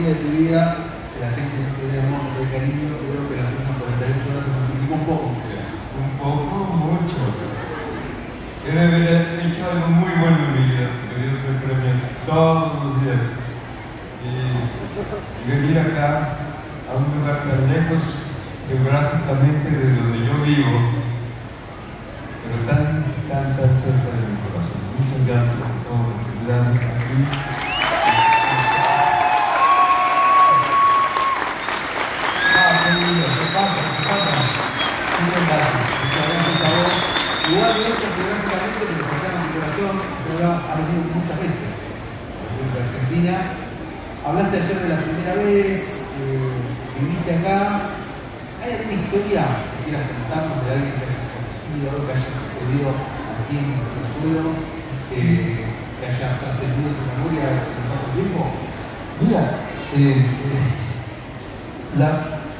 día de tu vida que la gente no te dé amor, no te dé cariño, creo que las últimas 48 horas se multiplicó un poco, o sea. Un poco, mucho. He de haber hecho algo muy bueno en mi vida, que Dios me premia todos los días. Y venir acá a un lugar tan lejos geográficamente de donde yo vivo, pero tan cerca de mi corazón. Muchas gracias por todo lo que me dan aquí. Muchas gracias a vos. Igualmente, geográficamente, me sacaron mi corazón, yo ha venido muchas veces a Argentina. Hablaste ayer de la primera vez, viviste acá. ¿Hay alguna historia que quieras contarnos de alguien que hayas conocido, algo que haya sucedido aquí en tu suelo, que haya trascendido tu memoria en el paso del tiempo? Mira,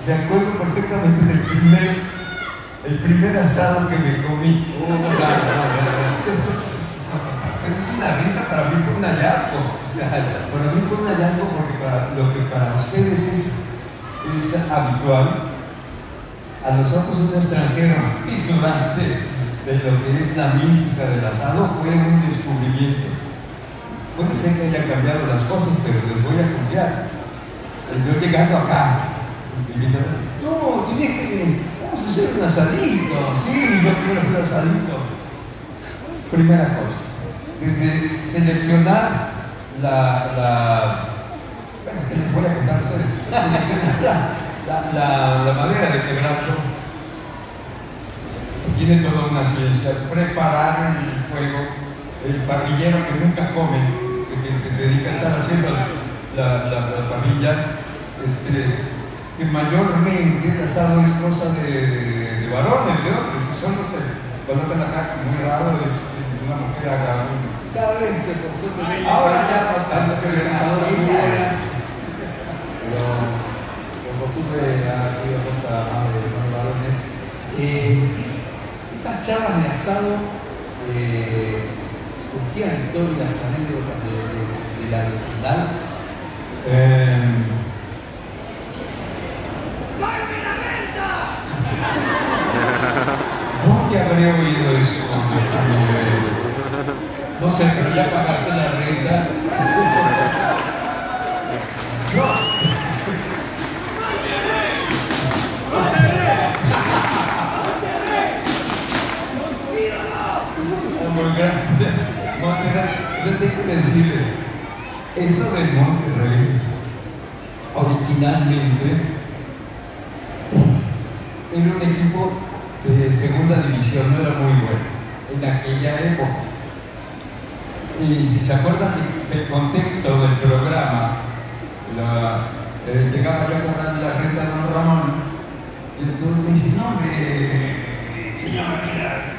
me acuerdo perfectamente del primer asado que me comí. Es una risa, para mí fue un hallazgo. Para mí fue un hallazgo porque lo que para ustedes es habitual, a los ojos de un extranjero ignorante de lo que es la mística del asado, fue un descubrimiento. Puede ser que haya cambiado las cosas, pero les voy a confiar. Yo llegando acá, no, tienes que, vamos a hacer un asadito. Sí, yo quiero un asadito. Primera cosa, desde seleccionar bueno, ¿qué les voy a contar a ustedes? Seleccionar la madera de quebracho, tiene toda una ciencia. Preparar el fuego, el parrillero que nunca come, que se dedica a estar haciendo la parrilla, que mayormente el asado es cosa de varones, ¿no? Que son los que colocan acá muy raro, una mujer haga un... Cada vez se por suerte ahora ya no tanto, pero muy buenas, pero por costumbre ha sido cosa más de varones. Esas charlas de asado surgían historias, anécdotas de la vecindad. ¿Dónde habré oído eso cuando yo no sé, pero ya pagaste la renta? No. Muy gracias. Monterrey, déjenme decirle, eso de Monterrey, originalmente, era un equipo de segunda división, no era muy bueno en aquella época. Y si se acuerdan del contexto del programa, llegaba yo a cobrar la renta de don Ramón, y entonces me dice, no, señor, mira,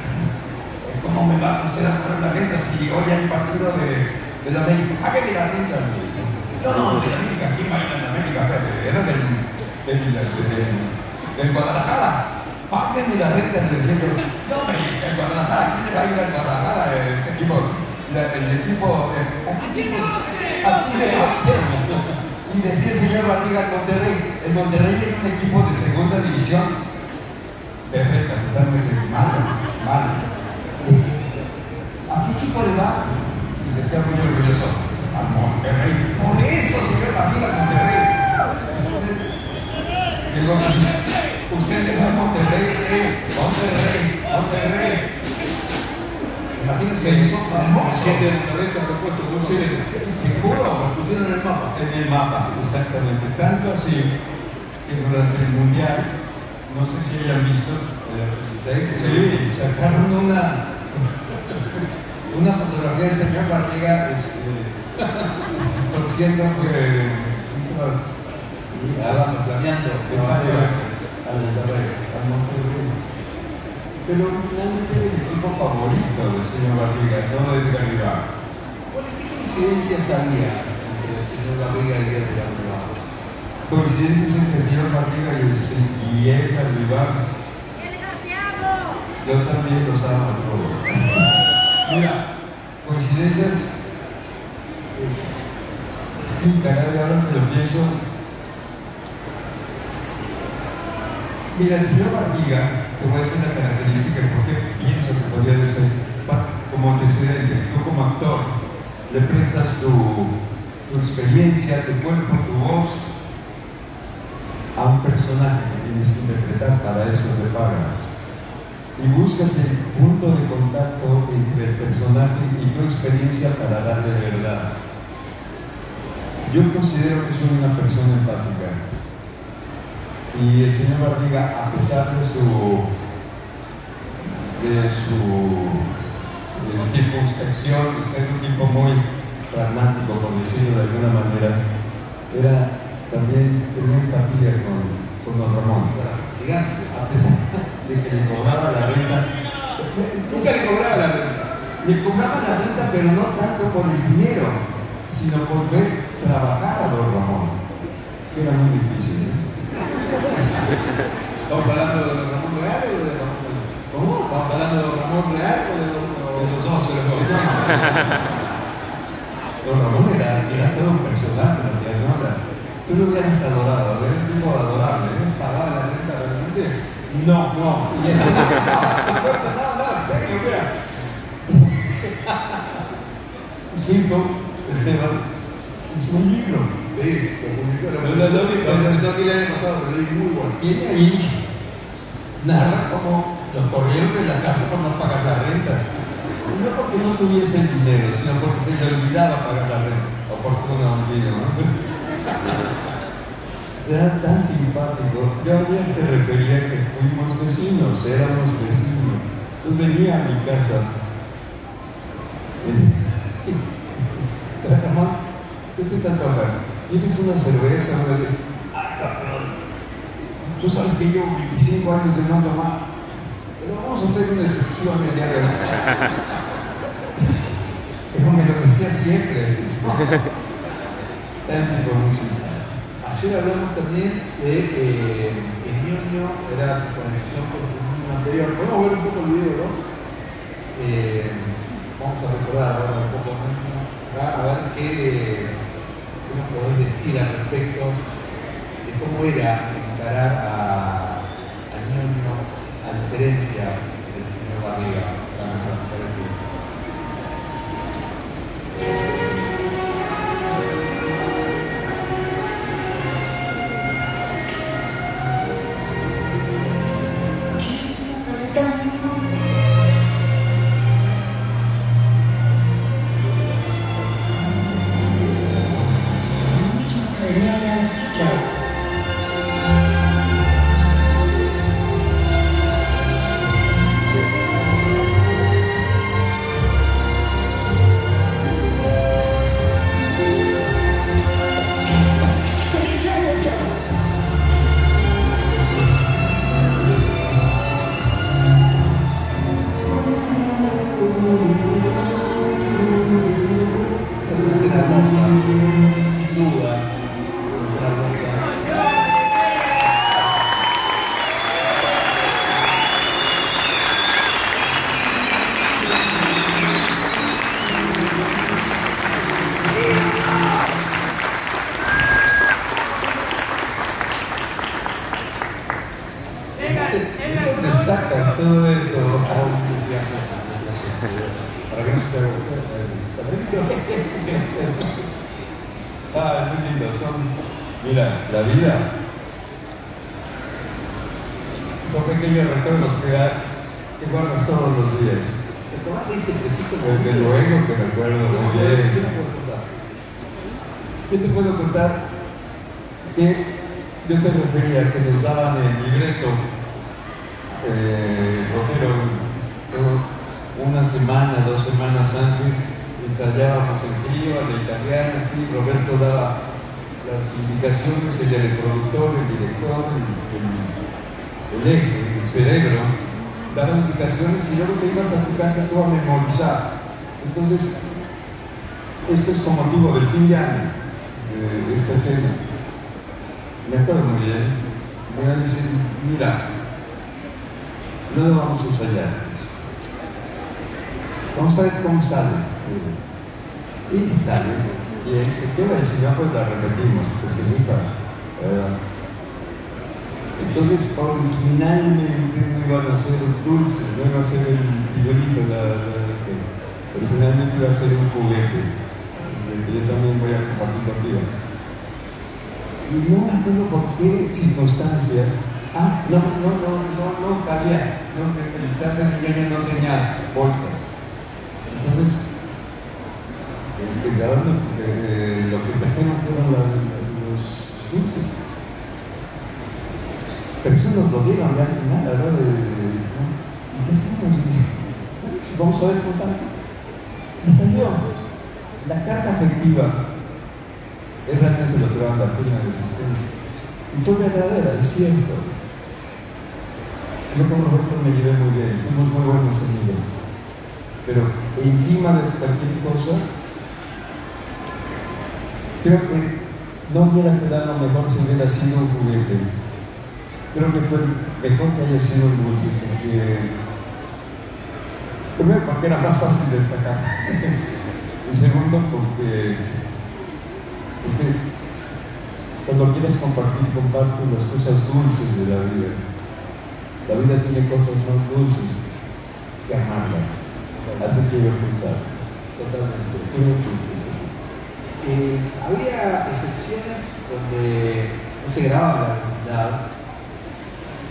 ¿cómo me va usted a cobrar la renta si hoy hay partido de la América? Hágame la renta. No, de la América, ¿quién va a ir a la América? Era del Guadalajara. Páguenme la renta en el centro. No, el Guadalajara, ¿quién le va a ir al Guadalajara? Ese equipo, el equipo, aquí de Boston. Y decía el señor Barriga, el Monterrey era un equipo de segunda división. Perfecta, totalmente malo. ¿A qué equipo le va? Y decía muy orgulloso, al Monterrey. Por eso, señor Barriga, Monterrey. Entonces, digo, usted le va a Monterrey, sí, Monterrey. Imagínense, se hizo famoso. La gente de Monterrey se ha propuesto por un te juro, lo pusieron en el mapa. En el mapa, exactamente. Tanto así que durante el Mundial, no sé si hayan visto, sí, sacaron una fotografía del señor Barriga torciendo flameando al Monterrey. Pero originalmente era el equipo favorito del señor Barriga, no de Edgar Vivar. ¿Qué coincidencias había entre el señor Barriga y Edgar Vivar? Coincidencias entre el señor Barriga y Edgar Vivar. Yo también los amo a todos. Mira, coincidencias Sí, caray, ahora que lo pienso. Mira, el señor Barriga, te voy a decir la característica porque pienso que podría ser como antecedente. Tú como actor le prestas tu experiencia, tu cuerpo, tu voz a un personaje que tienes que interpretar. Para eso te pagan. Y buscas el punto de contacto entre el personaje y tu experiencia para darle verdad. Yo considero que soy una persona empática. Y el señor Barriga, a pesar de su circunspección y ser un tipo muy pragmático, por decirlo de alguna manera, también tenía empatía con don Ramón. A pesar de que le cobraba la renta. Nunca le cobraba la renta. Le cobraba la renta, pero no tanto por el dinero, sino por ver trabajar a don Ramón. Era muy difícil, ¿eh? ¿Estamos hablando de don Ramón Real o de Ramón Real? ¿Cómo? ¿Estamos hablando de don Ramón Real o de los dos? Don Ramón era todo un personaje, ¿no? Tú lo hubieras adorado, era un tipo adorable, ¿eh? ¿Pagaba la renta realmente? No. Y este, no, en serio, mira. Su hijo, el Seba, hizo un libro. Sí, lo publicó. Lo presentó aquí el año pasado, pero leí muy bueno. Y ahí narra cómo lo corrieron de la casa por no pagar la renta. No porque no tuviese el dinero, sino porque se le olvidaba pagar la renta. Oportuno olvido, ¿no? Era tan simpático. Yo ayer te refería que fuimos vecinos, éramos vecinos. Entonces venía a mi casa. Ramón, ¿qué se te antoja? ¿Tienes una cerveza? Ay, campeón. Tú sabes que llevo 25 años de no tomar, pero vamos a hacer una excepción el día de hoy. Pero me lo decía siempre. Tan tipo música. Ayer hablamos también de el ñoño era tu conexión con tu niño anterior. Podemos ver un poco el video 2. Vamos a recordar ahora un poco a ver qué nos podés decir al respecto de cómo era encarar al ñoño a diferencia del señor Barriga. Sacas todo eso. Para que no se Muy lindo. Mira, la vida son pequeños recuerdos que guardas todos los días. ¿Te acordás de ese preciso momento? Desde luego que recuerdo muy bien. ¿Qué te puedo contar? Que yo te refería que nos daban el libreto. Una semana, 2 semanas antes ensayábamos en frío, a la italiana, sí, Roberto daba las indicaciones, el productor, el director, el eje, el cerebro, daba indicaciones y luego te ibas a tu casa tú a memorizar. Entonces, esto es con motivo del fin de año de esta escena. Me acuerdo muy bien. Me dicen, mira, no lo vamos a ensayar. Vamos a ver cómo sale. Y si sale, Bien, se queda y si no, pues la repetimos, pues es hija. Entonces, originalmente no iban a ser dulces, no iba a ser el pillolito, originalmente iba a ser un juguete, del que yo también voy a compartir contigo. Y no me acuerdo por qué circunstancia. No cabía, el traje de niña no tenía bolsas. Entonces, lo que trajeron fueron los dulces. Pero eso nos lo dieron ya al final, a la hora ¿y qué hacemos? Vamos a ver cómo sale. Y salió. La carga afectiva es realmente lo que va a la pena del sistema. Y fue verdadera, es cierto. Yo con Roberto me llevé muy bien, fuimos muy buenos amigos. Pero encima de cualquier cosa, creo que no hubiera quedado mejor si hubiera sido un juguete. Creo que fue mejor que haya sido un dulce, primero porque era más fácil de destacar. Y segundo porque cuando quieres compartir, comparte las cosas dulces de la vida. La vida tiene cosas más dulces que amarla. Así quiero pensar. Totalmente. Había excepciones donde no se grababa la vecindad,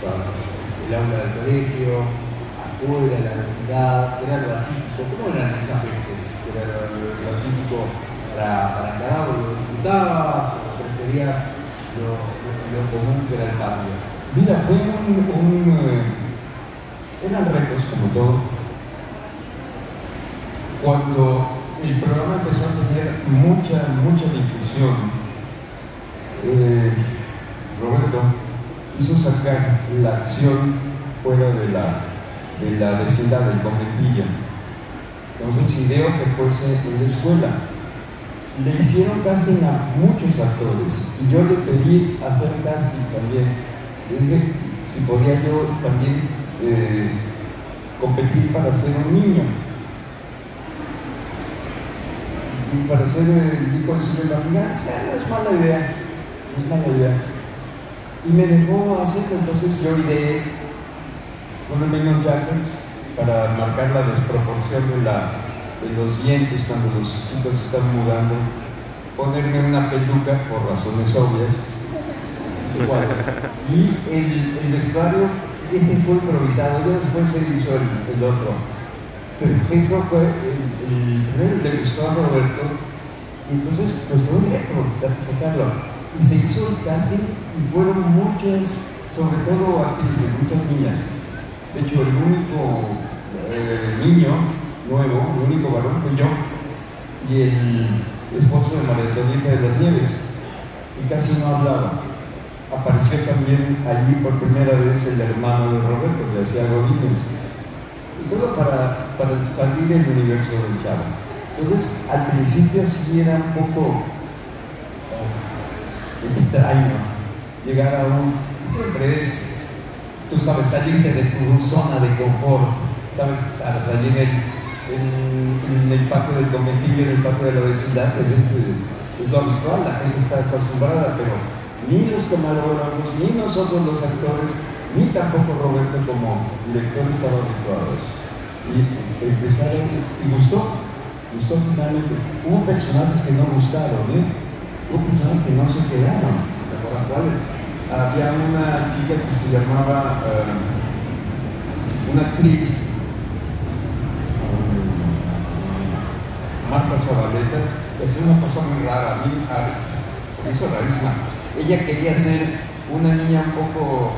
el aula del colegio, afuera de la vecindad, era lo atípico. ¿Cómo eran esas veces? Era lo atípico para cada uno. ¿Lo disfrutabas o preferías lo común que era el cambio? Mira, fue eran retos como todo. Cuando el programa empezó a tener mucha difusión, Roberto hizo sacar la acción fuera de la vecindad, del conventillo. Entonces ideó que fuese en la escuela. Le hicieron casting a muchos actores y yo le pedí hacer casting también. Le dije si podía yo también competir para ser un niño. Y para ser el hijo de Silvia Amiga, no es mala idea, no es mala idea. Y me dejó hacerlo, entonces yo ideé ponerme unos jackets para marcar la desproporción de los dientes cuando los chicos están mudando, ponerme una peluca por razones obvias, y el vestuario, ese fue improvisado, ya después se hizo el otro. Pero eso fue el primero, le gustó a Roberto, y entonces pues fue un reto sacarlo. Y se hizo el casting y fueron muchas, sobre todo actrices, muchas niñas. De hecho, el único niño nuevo, el único varón fue yo y el esposo de María Antonieta de las Nieves, y casi no hablaba. Apareció también allí por primera vez el hermano de Roberto, que hacía Godínez. Y todo para expandir el universo del chavo. Entonces, al principio sí era un poco extraño llegar a siempre es, tú sabes, salirte de tu zona de confort, sabes, salir en el patio del conventillo, en el patio de la vecindad, pues es lo habitual, la gente está acostumbrada, pero ni los camarógrafos, ni nosotros los actores, ni tampoco Roberto como director estaba habituado a eso. Y empezaron, y gustó finalmente. Hubo personajes que no gustaron, hubo personajes que no se quedaron. ¿Te acuerdas cuáles? Había una chica que se llamaba, una actriz, Marta Zabaleta, que hacía una cosa muy rara, a mí se me hizo rarísima. Ella quería ser una niña un poco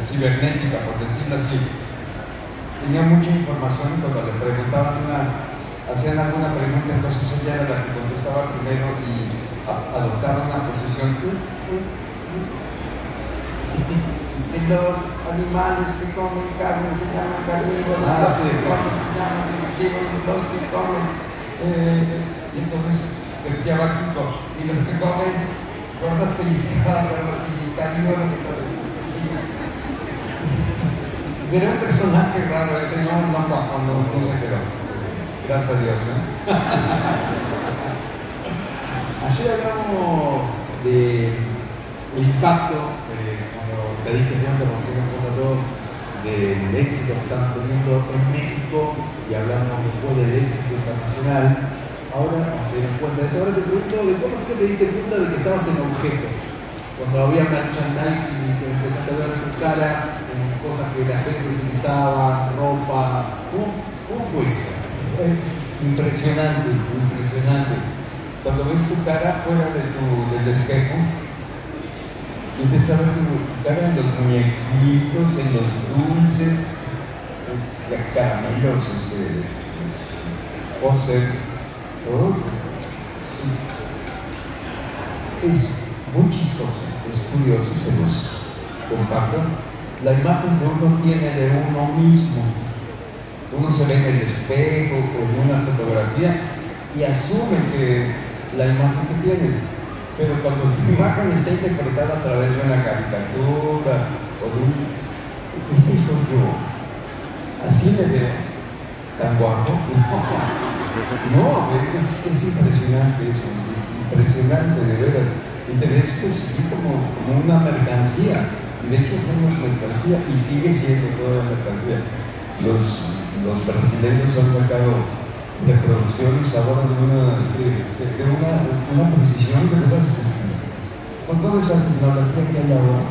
cibernética, por decirlo así. Tenía mucha información y cuando le preguntaban hacían alguna pregunta, entonces ella era la que contestaba primero y adoptaba una posición. Los animales que comen carne se llaman carnívoros, los que comen se llaman carnívoros, los que comen. Y entonces decía Baquico, y los que comen gordas pellizcadas, pellizcarívoros y todo. Era un personaje raro ese, no se quedó. Gracias a Dios, Ayer hablamos del impacto, cuando te diste cuenta, cuando se dieron cuenta todos, del éxito que estaban teniendo en México y hablamos después del éxito internacional. Ahora vamos a dar cuenta de eso. Ahora te pregunto, ¿de cómo fue que te diste cuenta de que estabas en objetos? Cuando había merchandising y te empezaste a ver tu cara en cosas que la gente utilizaba, ropa. ¿Cómo fue eso? Impresionante, impresionante. Cuando ves tu cara fuera del espejo, y empiezas a ver tu cara en los muñequitos, en los dulces, caramelos, pósters, todo. Es muy chistoso, es curioso, se los comparto. La imagen que uno tiene de uno mismo, uno se ve en el espejo o en una fotografía y asume que la imagen que tienes, pero cuando tu imagen está interpretada a través de una caricatura o de un... ese soy yo, así me veo, tan guapo. No, es impresionante eso, impresionante de veras. Y te ves pues, como una mercancía, y de hecho somos mercancía y sigue siendo toda mercancía. Los brasileños han sacado reproducciones ahora de una precisión de veras, con toda esa tecnología que hay ahora.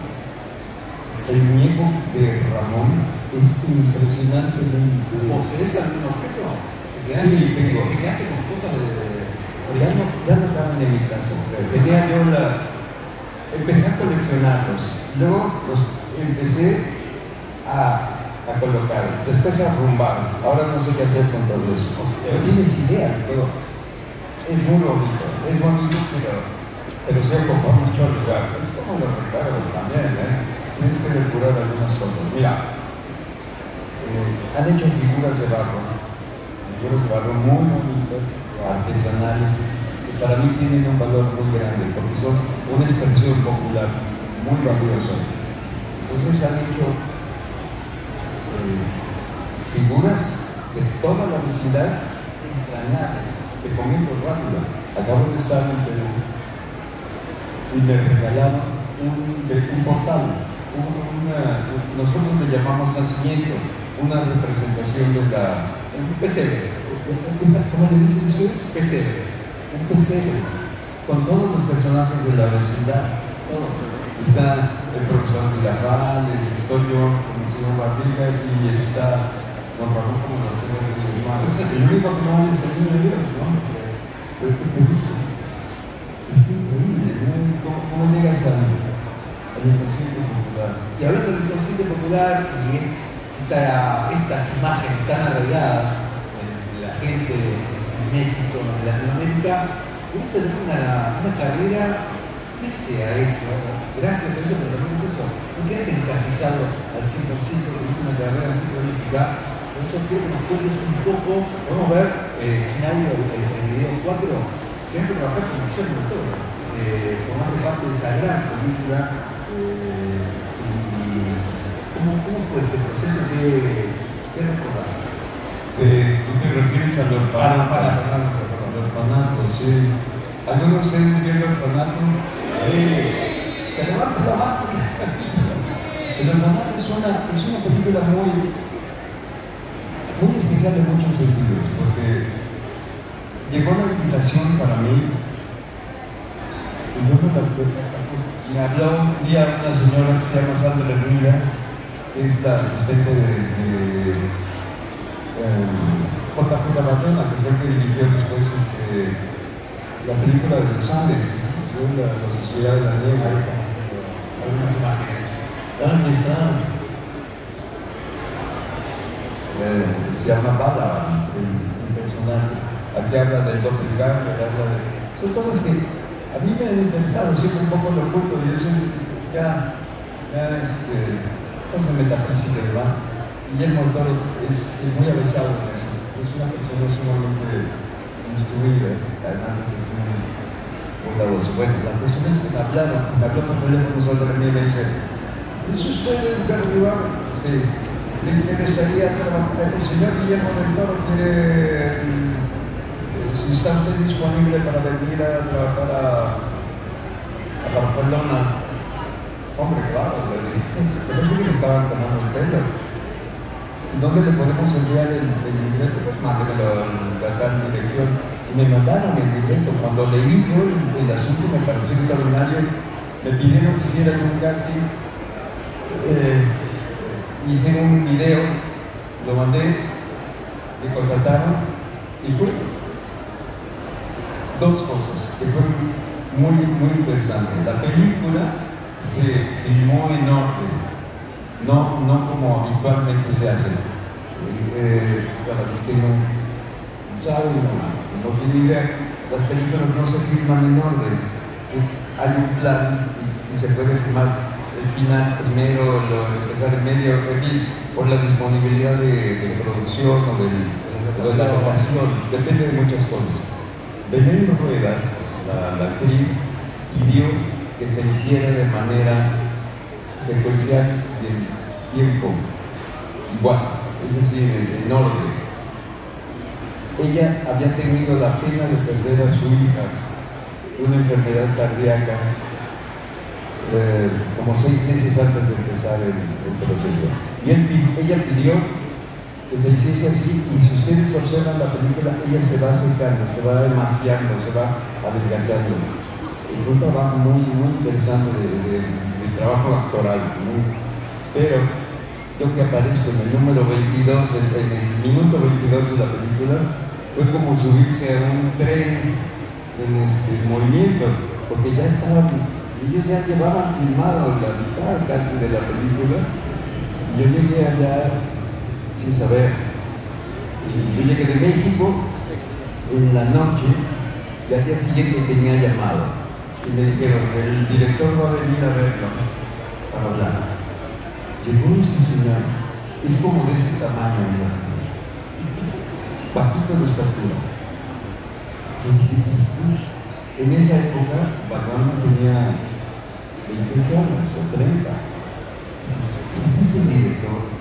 El muñeco de Ramón es impresionantemente. ¿Posees algún objeto? Sí, tengo. ¿Te quedaste con cosas de...? Ya no caben en mi casa. Tenía yo empecé a coleccionarlos, luego los empecé a colocar, después a arrumbar. Ahora no sé qué hacer con todo eso. No tienes idea de todo. Es muy bonito, pero se ocupa mucho lugar. Es como los recuerdos también, tienes que depurar algunas cosas. Mira, han hecho figuras de barro muy bonitas, artesanales, que para mí tienen un valor muy grande, porque son una expresión popular muy valiosa. Entonces han hecho figuras de toda la vecindad entrañables. Te comento rápido, acabo de estar en Perú y me regalaron un portal, nosotros le llamamos nacimiento, una representación de un pesebre. ¿Cómo le dicen ustedes? Pesebre. Un pesebre, con todos los personajes de la vecindad. Está el profesor Villarral, estoy yo con el señor Barriga y está don Ramón como los tengo de mis manos. El único que no hay es el niño Dios, ¿no? Pero es increíble, ¿no? ¿Cómo llegas al inconsciente popular? Y hablando del inconsciente popular y estas imágenes tan arraigadas de la gente en México, en Latinoamérica, pudiste tener una carrera pese a eso, gracias a eso, pero también es eso, no quedaste encasillado al 100%, tuviste una carrera muy prolífica. Por eso quiero que nos cuentes un poco, podemos ver sin audio el video 4, llegaste a trabajar con Guillermo del Toro, formaste parte de esa gran película. ¿Cómo fue ese proceso? ¿Qué recordás? ¿Tú te refieres al orfanato? Al orfanato, sí. ¿Alguno de ustedes vio el orfanato? Que levante la mano. El orfanato es una película muy especial en muchos sentidos, porque llegó la invitación para mí y yo me habló un día una señora que se llama Sandra Hermida, que es la asistente de J.J. Batona, que fue el que dirigió después la película de los Andes, la Sociedad de la Nieve. Algunas imágenes. ¿Dónde está? Se llama Balaban, el personaje. Aquí habla del doppelganger, son cosas que a mí me han interesado, siempre un poco lo oculto, y yo soy cosa metafísica y demás. Guillermo del Toro es muy avanzado en eso, es una persona sumamente instruida, además de que es muy bondadoso. Bueno, la persona es que me habló por teléfono sobre mí y me dije, ¿es usted Edgar Rivera? Sí. ¿Le interesaría trabajar? El señor Guillermo del Toro quiere si está usted disponible para venir a trabajar a Barcelona. Hombre, claro, le dije, parece que me estaban tomando el pelo. ¿Dónde le podemos enviar el libreto? Pues mándemelo a tal dirección. Y me mandaron el libreto. Cuando leí yo el asunto me pareció extraordinario. Me pidieron que hiciera un casting. Hice un video, lo mandé, me contrataron y fue. Dos cosas que fueron muy interesantes. La película se filmó en orden, no como habitualmente se hace. Para los que no saben, no tienen idea, las películas no se filman en orden. ¿Sí? Hay un plan y se puede filmar el final primero, empezar en medio, en fin, por la disponibilidad de producción o de la locación, depende de muchas cosas. Belén Rueda, la actriz, pidió que se hiciera de manera secuencial del tiempo, igual, es decir, en orden. Ella había tenido la pena de perder a su hija, una enfermedad cardíaca, como 6 meses antes de empezar el proceso. Y ella pidió que se hiciese así, y si ustedes observan la película, ella se va secando, se va demasiando, se va adelgazando. Y fue un trabajo muy interesante de trabajo actoral, pero yo que aparezco en el número 22, en el minuto 22 de la película, fue como subirse a un tren en movimiento, porque ya estaban, ellos ya llevaban filmado la mitad casi de la película, y yo llegué allá sin saber. Y yo llegué de México en la noche y al día siguiente tenía llamado y me dijeron, el director va a venir a verlo para hablar. Llegó ese señor, es como de este tamaño, bajito de estatura. Yo dije, en esa época Barbano tenía 28 años o 30. Este es el director.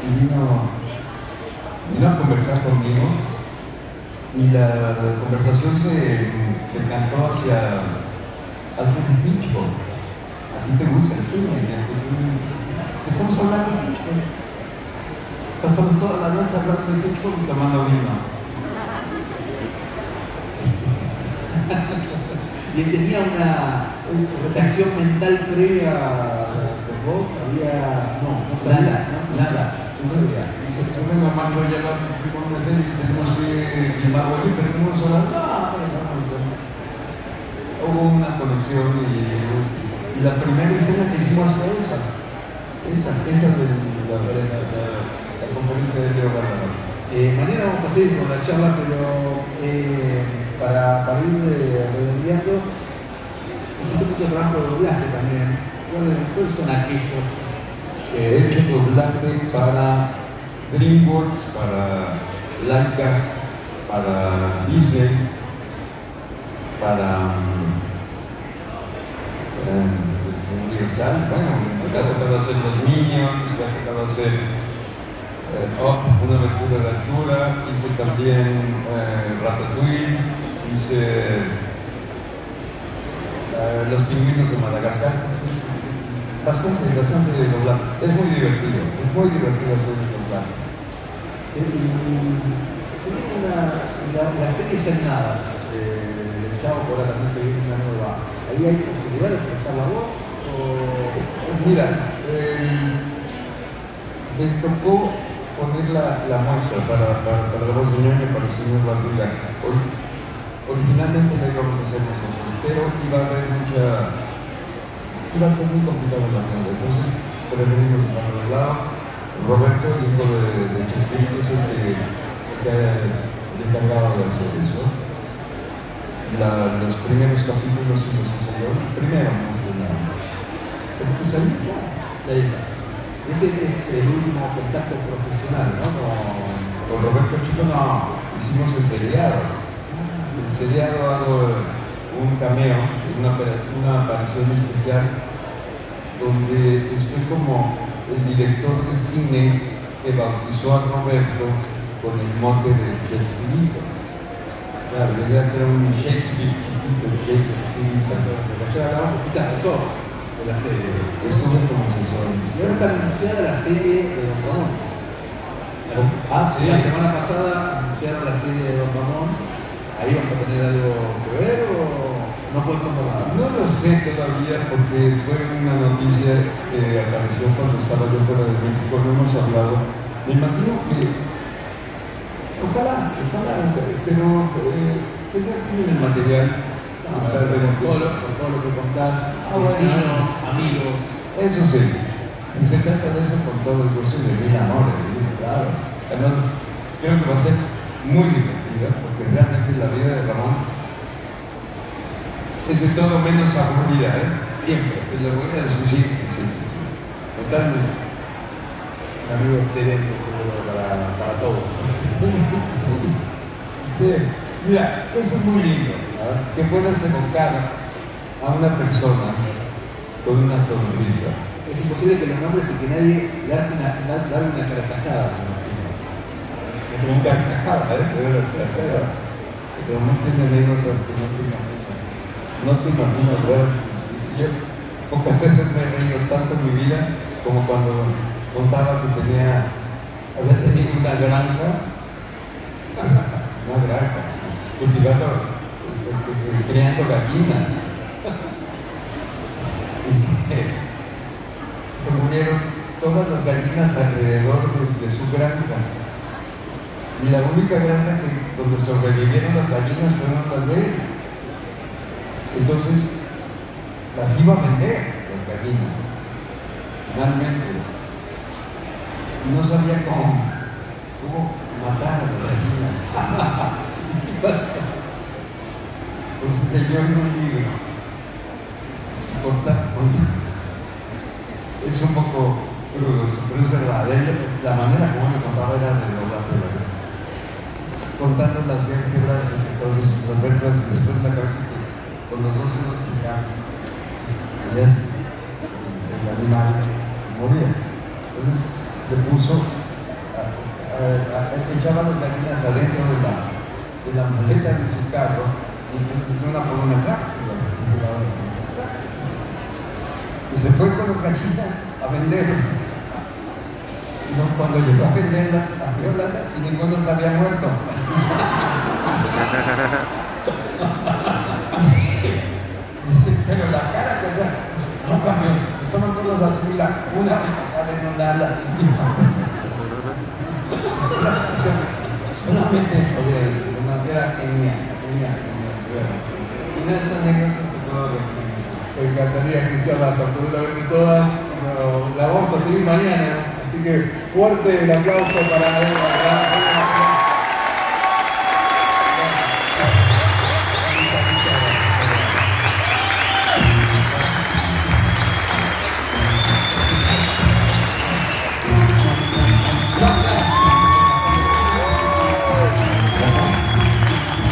Y vino a conversar conmigo y la conversación se decantó hacia Alfred Hitchcock. ¿A ti te gusta el cine? Estamos hablando de Hitchcock. Pasamos toda la noche hablando de Hitchcock y tomando vino. ¿Y él tenía una rotación mental previa con vos? ¿Había...? No sabía. Nada. Dice, yo vengo a Marco ya la primera vez y tenemos que filmar hoy, pero no solo hubo una conexión y la primera escena que hicimos fue esa de la conferencia de Leo Bárbaro. Mañana vamos a seguir con la charla, pero para ir redondeando, hiciste mucho trabajo de doblaje también. ¿Cuáles son aquellos? He hecho doblaje para DreamWorks, para Laika, para Disney, para Universal. Bueno, me ha tocado hacer los Minions, me ha tocado hacer una aventura de altura, hice también Ratatouille, hice Los Pingüinos de Madagascar. Bastante de doblar. Es muy divertido hacer el doblar. Sí, las series animadas del Chavo, que ahora también se viene una nueva. ¿Ahí hay posibilidad de prestar la voz? Mira, me tocó poner la muestra para la voz de Ñoño, para el señor Barriga. Originalmente no íbamos a hacer nosotros, pero iba a ser muy complicado la mano, entonces preferimos dejarlo de lado. Roberto, el hijo de Chespirito, es el que encargaba de hacer eso. Los primeros capítulos sí los hice yo, primero más que nada. Pero pues ahí está. Ese es el último contacto profesional, ¿no? Con Roberto Chico no, hicimos el seriado. El seriado hago un cameo, una aparición especial donde estoy como el director de cine que bautizó a Roberto con el mote de Chespirito. Claro, yo ya creo un Shakespeare chiquito, Shakespeare. Exactamente. Ayer hablamos que fuiste asesor de la serie. Estuve como asesor. Y ahora está anunciada la serie de Don Ramón. Ah, sí. La semana pasada anunciaron la serie de Don Ramón. ¿Ahí vas a tener algo que ver o no puedes contar nada? No lo sé todavía porque fue una noticia que apareció cuando estaba yo fuera de México, no hemos hablado. Me imagino que ojalá, pero pues ya tienen el material. Con todo lo que contás, vecinos, amigos. Eso sí, si se trata de eso con todo el gusto de mil amores, ¿sí? Claro. Además, creo que va a ser muy divertida porque realmente la vida de Ramón es de todo menos aburrida, ¿eh? Siempre. La aburrida sí. Totalmente. Un amigo excelente, seguro, para todos. Sí. Mira, eso es muy lindo, que puedas evocar a una persona con una sonrisa. Es imposible que los nombres y que nadie darle una carcajada, me imagino. Una carcajada, ¿eh? De verdad, pero no tiene anécdotas que no te imaginas. No te imaginas ver. Yo pocas veces me he reído tanto en mi vida como cuando contaba que había tenido una granja, cultivando, creando gallinas. Y se murieron todas las gallinas alrededor de su granja. Y la única granja donde sobrevivieron las gallinas fueron las de él. Entonces, las iba a vender, las gallinas, finalmente. Y no sabía cómo matar a la gallina. ¿Qué pasa? Entonces leyó en un libro. Es un poco crudo, pero es verdad. La manera como me contaba era de doblar la cabeza. Contando las vértebras, entonces las vértebras y después la cabeza con los dos dedos gigantes. El animal moría. Entonces se puso, echaba las gallinas adentro de la maleta de su carro y entonces una por una acá y se fue con las gallinas a venderlas. Y cuando llegó a venderla, abrió y ninguno se había muerto. Dice, pero la cara que no cambió. Estaban todos así, mira, una en un ala. Solamente, era genial. Y de esas anécdotas de todo. Me encantaría escucharlas absolutamente todas. Pero la vamos a seguir mañana. Así que fuerte el aplauso para Eva.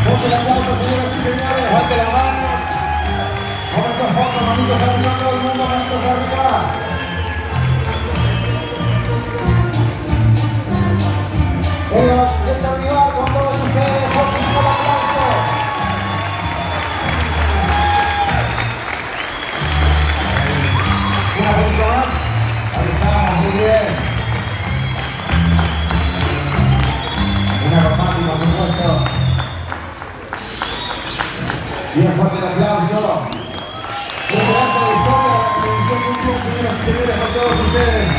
Fuerte el aplauso, señoras y señores. Fuerte las manos. Momentos fotos, manitos arriba, todo el mundo, manitos arriba. Eva, este rival con todos ustedes, fuertísimo el aplauso. Una vuelta más. Ahí estamos, muy bien. Una romántica, por supuesto. Bien fuerte el aplauso. Un pedazo de historia de la televisión mundial, señoras y señores, con todos ustedes.